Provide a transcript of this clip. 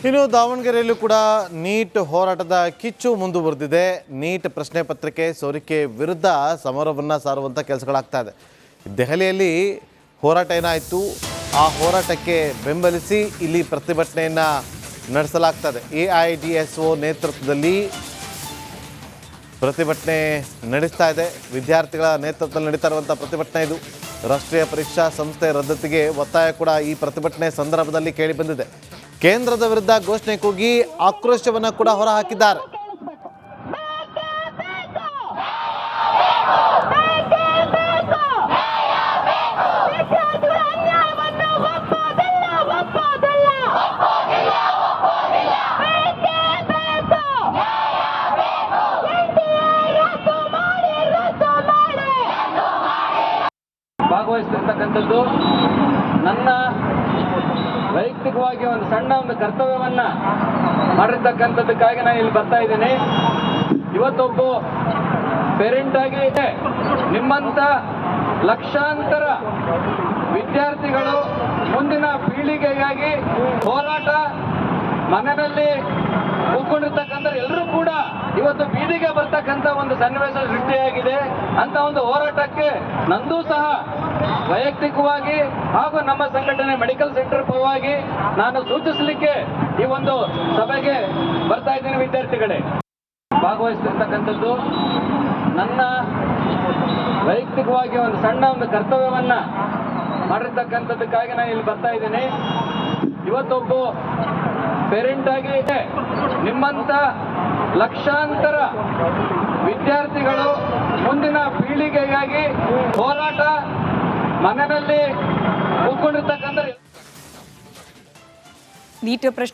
ಇನ್ನು ದಾವಣಗೆರೆಯಲ್ಲೂ ಕೂಡ ನೀಟ್ ಹೋರಾಟದ ಕಿಚ್ಚು ಮುಂದುವರೆದಿದೆ. ನೀಟ್ ಪ್ರಶ್ನೆ ಪತ್ರಿಕೆ ಸೋರಿಕೆ ವಿರುದ್ಧ ಸಮರವನ್ನು ಸಾರುವಂಥ ಕೆಲಸಗಳಾಗ್ತಾ ಇದೆ. ದೆಹಲಿಯಲ್ಲಿ ಹೋರಾಟ ಏನಾಯಿತು, ಆ ಹೋರಾಟಕ್ಕೆ ಬೆಂಬಲಿಸಿ ಇಲ್ಲಿ ಪ್ರತಿಭಟನೆಯನ್ನು ನಡೆಸಲಾಗ್ತದೆ. AIDSO ನೇತೃತ್ವದಲ್ಲಿ ಪ್ರತಿಭಟನೆ ನಡೆಸ್ತಾ ಇದೆ. ವಿದ್ಯಾರ್ಥಿಗಳ ನೇತೃತ್ವದಲ್ಲಿ ನಡೀತಾ ಇರುವಂಥ ಪ್ರತಿಭಟನೆ ಇದು. ರಾಷ್ಟ್ರೀಯ ಪರೀಕ್ಷಾ ಸಂಸ್ಥೆ ರದ್ದತಿಗೆ ಒತ್ತಾಯ ಕೂಡ ಈ ಪ್ರತಿಭಟನೆ ಸಂದರ್ಭದಲ್ಲಿ ಕೇಳಿಬಂದಿದೆ. ಕೇಂದ್ರದ ವಿರುದ್ಧ ಘೋಷಣೆ ಕೂಗಿ ಆಕ್ರೋಶವನ್ನು ಕೂಡ ಹೊರಹಾಕಿದ್ದಾರೆ. ಭಾಗವಹಿಸ್ತಿರ್ತಕ್ಕಂಥದ್ದು ನನ್ನ ವೈಯಕ್ತಿಕವಾಗಿ ಒಂದು ಸಣ್ಣ ಕರ್ತವ್ಯವನ್ನ ಮಾಡಿರ್ತಕ್ಕಂಥದ್ದಕ್ಕಾಗಿ ನಾನು ಇಲ್ಲಿ ಬರ್ತಾ ಇದ್ದೀನಿ. ಇವತ್ತೊಬ್ಬ ಪೇರೆಂಟ್ ಆಗಿ ನಿಮ್ಮಂತ ಲಕ್ಷಾಂತರ ವಿದ್ಯಾರ್ಥಿಗಳು ಮುಂದಿನ ಪೀಳಿಗೆಗಾಗಿ ಹೋರಾಟ ಮನೆಯಲ್ಲಿ ಕೂತ್ಕೊಂಡಿರ್ತಕ್ಕಂಥ ಎಲ್ಲರೂ ಕೂಡ ಇವತ್ತು ಬೀದಿಗೆ ಬರ್ತಕ್ಕಂಥ ಒಂದು ಸನ್ನಿವೇಶ ಸೃಷ್ಟಿಯಾಗಿದೆ. ಅಂತ ಒಂದು ಹೋರಾಟಕ್ಕೆ ನಂದೂ ಸಹ ವೈಯಕ್ತಿಕವಾಗಿ ಹಾಗೂ ನಮ್ಮ ಸಂಘಟನೆ ಮೆಡಿಕಲ್ ಸೆಂಟರ್ ಪರವಾಗಿ ನಾನು ಸೂಚಿಸಲಿಕ್ಕೆ ಈ ಒಂದು ಸಭೆಗೆ ಬರ್ತಾ ಇದ್ದೀನಿ. ವಿದ್ಯಾರ್ಥಿಗಳೇ, ಭಾಗವಹಿಸ್ತಿರ್ತಕ್ಕಂಥದ್ದು ನನ್ನ ವೈಯಕ್ತಿಕವಾಗಿ ಒಂದು ಸಣ್ಣ ಕರ್ತವ್ಯವನ್ನ ಮಾಡಿರ್ತಕ್ಕಂಥದ್ದಕ್ಕಾಗಿ ನಾನು ಇಲ್ಲಿ ಬರ್ತಾ ಇದ್ದೀನಿ. ಇವತ್ತೊಬ್ಬ ಪೇರೆಂಟ್ ಆಗಿ ನಿಮ್ಮಂತ ಲಕ್ಷಾಂತರ ವಿದ್ಯಾರ್ಥಿಗಳು ಮುಂದಿನ ಪೀಳಿಗೆಗಾಗಿ ಹೋರಾಟ ಮನೆಯಲ್ಲಿ ಕೂತ್ಕೊಂಡಿರ್ತಕ್ಕಂಥ ನೀಟ್ ಪ್ರಶ್ನೆ